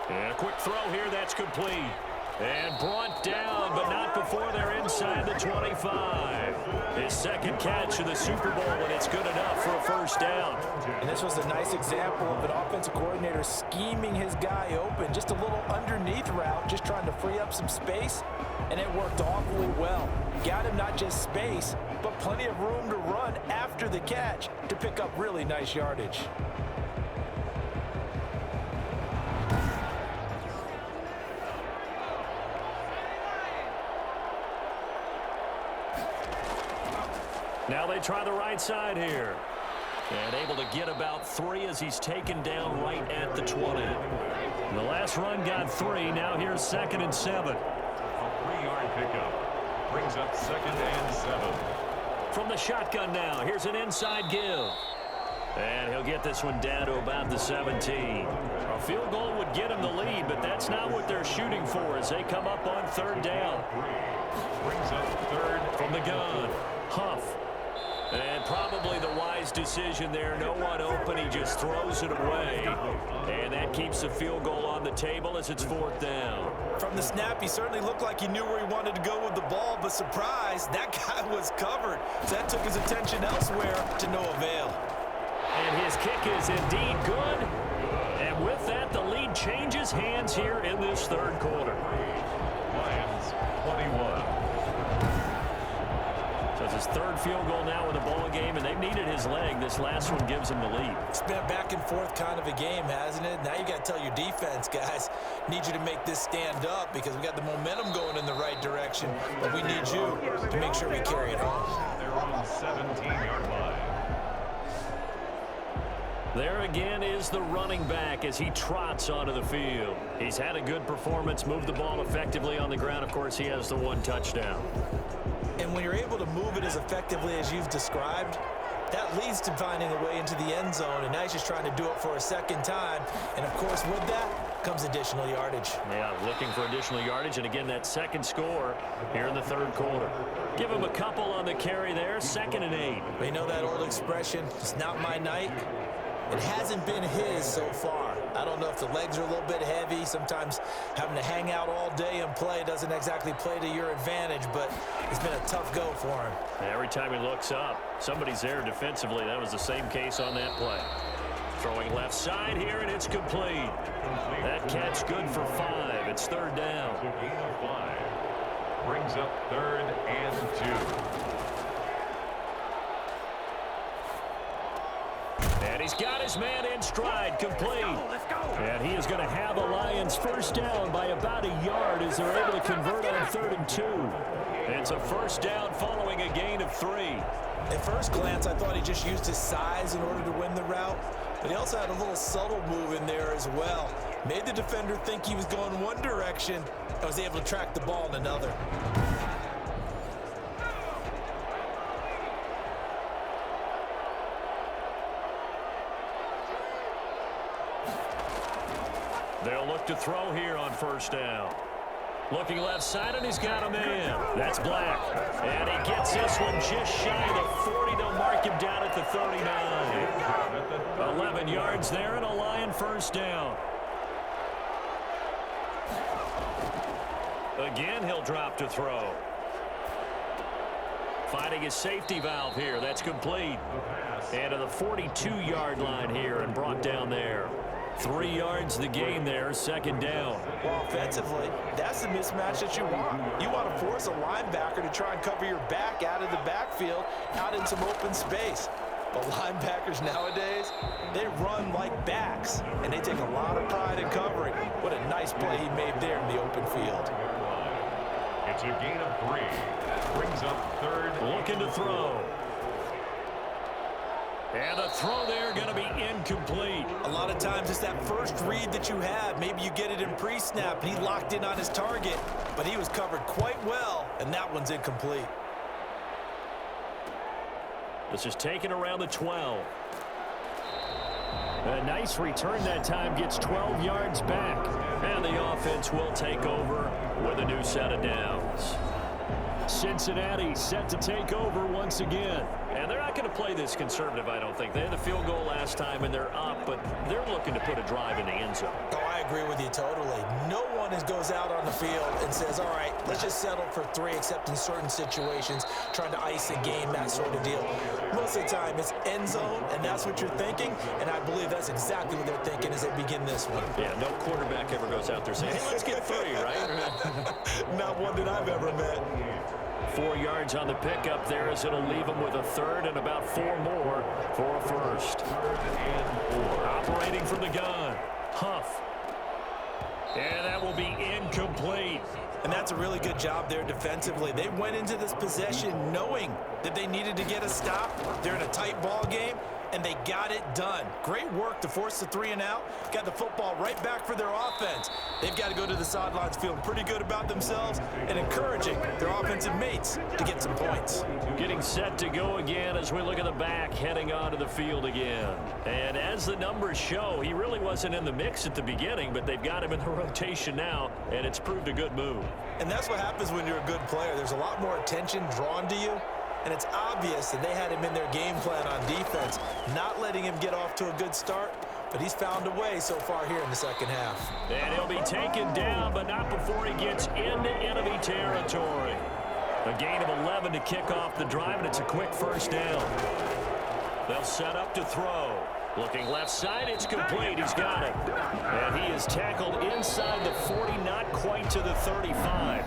And a quick throw here, that's complete. And brought down, but not before they're inside the 25. His 2nd catch of the Super Bowl, and it's good enough for a first down. And this was a nice example of an offensive coordinator scheming his guy open. Just a little underneath route, just trying to free up some space, and it worked awfully well. Got him not just space, but plenty of room to run after the catch to pick up really nice yardage. Now they try the right side here. And able to get about 3 as he's taken down right at the 20. The last run got 3. Now here's 2nd and 7. A 3-yard pickup brings up 2nd and 7. From the shotgun now, here's an inside give. And he'll get this one down to about the 17. A field goal would get him the lead, but that's not what they're shooting for as they come up on 3rd down. Brings up 3rd from the gun, Huff. And probably the wise decision there. No one open. He just throws it away. And that keeps the field goal on the table as it's 4th down. From the snap, he certainly looked like he knew where he wanted to go with the ball, but surprise, that guy was covered. So that took his attention elsewhere to no avail. And his kick is indeed good. And with that, the lead changes hands here in this 3rd quarter. Lions 21. So it's his 3rd field goal now in the ball game, and they've needed his leg. This last one gives him the lead. It's been a back and forth kind of a game, hasn't it? Now you got to tell your defense, guys, need you to make this stand up because we got the momentum going in the right direction, but we need you to make sure we carry it home. They're on 17-yard line. There again is the running back as he trots onto the field. He's had a good performance, moved the ball effectively on the ground. Of course, he has the 1 touchdown. And when you're able to move it as effectively as you've described, that leads to finding a way into the end zone, and now he's just trying to do it for a 2nd time. And, of course, with that comes additional yardage. Yeah, looking for additional yardage, and again, that 2nd score here in the 3rd quarter. Give him a couple on the carry there, 2nd and 8. We know that old expression, it's not my night. It hasn't been his so far. I don't know if the legs are a little bit heavy. Sometimes having to hang out all day and play doesn't exactly play to your advantage, but it's been a tough go for him. Every time he looks up, somebody's there defensively. That was the same case on that play. Throwing left side here, and it's complete. That catch good for 5. It's 3rd down. Gain of 5. Brings up 3rd and 2. And he's got his man in stride, complete. Let's go. And he is going to have the Lions first down by about a yard as they're able to convert on 3rd and 2. It's a first down following a gain of 3. At first glance, I thought he just used his size in order to win the route, but he also had a little subtle move in there as well. Made the defender think he was going one direction and was able to track the ball in another. They'll look to throw here on first down. Looking left side, and he's got a man. That's Black. And he gets this one just shy of the 40. They'll mark him down at the 39. 11 yards there and a Lion first down. Again, he'll drop to throw. Finding his safety valve here. That's complete. And to the 42-yard line here and brought down there. 3 yards the gain there, 2nd down. Well, offensively, that's the mismatch that you want. You want to force a linebacker to try and cover your back out of the backfield, out in some open space. But linebackers nowadays, they run like backs, and they take a lot of pride in covering. What a nice play he made there in the open field. It's a gain of 3. Brings up 3rd. Looking to throw. And the throw there going to be incomplete. A lot of times it's that first read that you have. Maybe you get it in pre-snap, and he locked in on his target, but he was covered quite well, and that one's incomplete. This is taken around the 12. A nice return that time, gets 12 yards back. And the offense will take over with a new set of downs. Cincinnati set to take over once again. And they're not going to play this conservative, I don't think. They had the field goal last time, and they're up, but they're looking to put a drive in the end zone. Oh, I agree with you totally. No one goes out on the field and says, all right, let's just settle for 3, except in certain situations, trying to ice a game, that sort of deal. Most of the time, it's end zone, and that's what you're thinking, and I believe that's exactly what they're thinking as they begin this one. Yeah, no quarterback ever goes out there saying, hey, let's get 3, right? Not one that I've ever met. 4 yards on the pickup there as it'll leave them with a third and about 4 more for a first. Operating from the gun, Huff. And that will be incomplete. And that's a really good job there defensively. They went into this possession knowing that they needed to get a stop. They're in a tight ball game, and they got it done. Great work to force the 3 and out. Got the football right back for their offense. They've got to go to the sidelines feeling pretty good about themselves and encouraging their offensive mates to get some points. Getting set to go again as we look at the back, heading onto the field again. And as the numbers show, he really wasn't in the mix at the beginning, but they've got him in the rotation now, and it's proved a good move. And that's what happens when you're a good player. There's a lot more attention drawn to you. And it's obvious that they had him in their game plan on defense, not letting him get off to a good start, but he's found a way so far here in the second half. And he'll be taken down, but not before he gets into enemy territory. A gain of 11 to kick off the drive, and it's a quick first down. They'll set up to throw. Looking left side, it's complete. He's got it. And he is tackled inside the 40, not quite to the 35.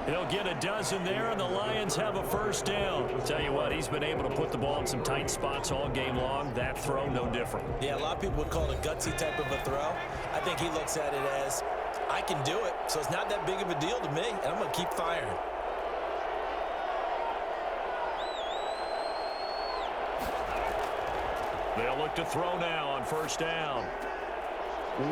He'll get a dozen there, and the Lions have a first down. I'll tell you what, he's been able to put the ball in some tight spots all game long. That throw, no different. Yeah, a lot of people would call it a gutsy type of a throw. I think he looks at it as, I can do it, so it's not that big of a deal to me, and I'm going to keep firing. They'll look to throw now on first down.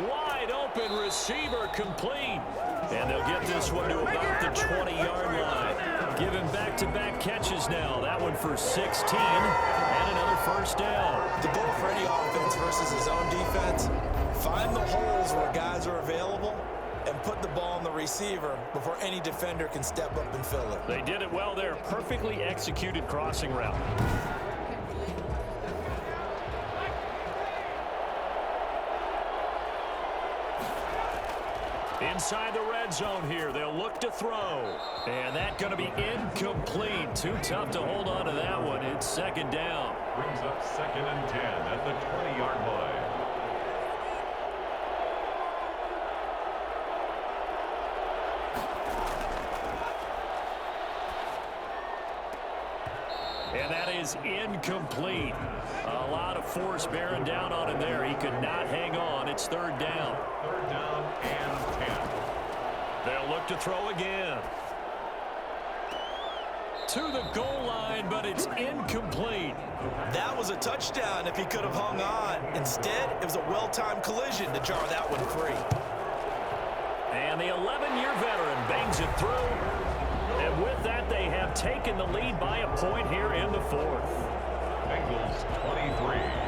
Wide open receiver complete. And they'll get this one to about the 20-yard line. Giving back-to-back catches now. That one for 16 and another first down. The goal for any offense versus his own defense, find the holes where guys are available and put the ball on the receiver before any defender can step up and fill it. They did it well there. Perfectly executed crossing route. Inside the red zone here, they'll look to throw. And that's going to be incomplete. Too tough to hold on to that one. It's second down. Brings up 2nd and 10 at the 20-yard line. And that is incomplete. A lot of force bearing down on him there. He could not hang on. It's third down. 3rd down and 10. They'll look to throw again. To the goal line, but it's incomplete. That was a touchdown if he could have hung on. Instead, it was a well-timed collision to jar that one free. And the 11-year veteran bangs it through. And with that, they have taken the lead by a point here in the 4th. Bengals 23.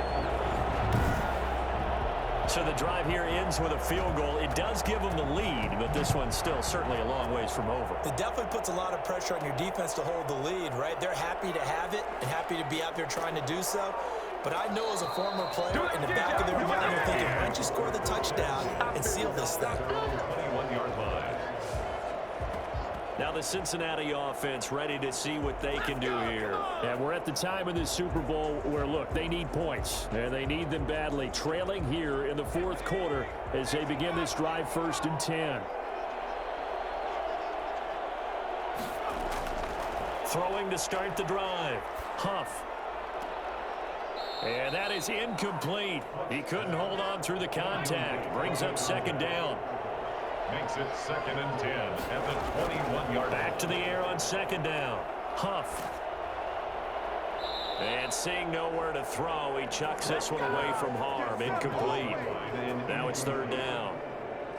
So the drive here ends with a field goal. It does give them the lead, but this one's still certainly a long ways from over. It definitely puts a lot of pressure on your defense to hold the lead, right? They're happy to have it and happy to be out there trying to do so. But I know as a former player, in the back of their mind, they're thinking, why don't you score the touchdown and seal this thing? 21-yard line. Now the Cincinnati offense ready to see what they can do here. And we're at the time of this Super Bowl where, look, they need points. And they need them badly. Trailing here in the 4th quarter as they begin this drive 1st and 10. Throwing to start the drive. Huff. And that is incomplete. He couldn't hold on through the contact. Brings up second down. Makes it 2nd and 10 at the 21-yard line. Back to the air on second down. Huff. And seeing nowhere to throw, he chucks this one away from harm. Incomplete. Now it's third down.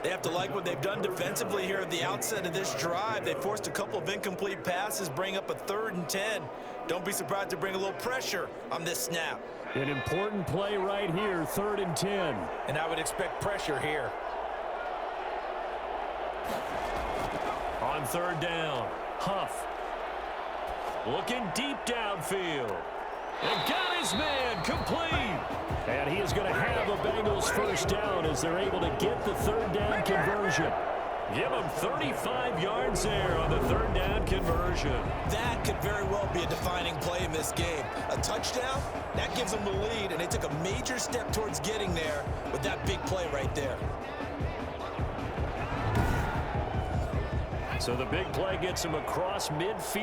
They have to like what they've done defensively here at the outset of this drive. They forced a couple of incomplete passes, bring up a 3rd and 10. Don't be surprised to bring a little pressure on this snap. An important play right here, 3rd and 10. And I would expect pressure here. On 3rd down, Huff. Looking deep downfield. And got his man complete. And he is going to have a Bengals first down as they're able to get the 3rd down conversion. Give him 35 yards there on the 3rd down conversion. That could very well be a defining play in this game. A touchdown, that gives them the lead, and they took a major step towards getting there with that big play right there. So the big play gets him across midfield.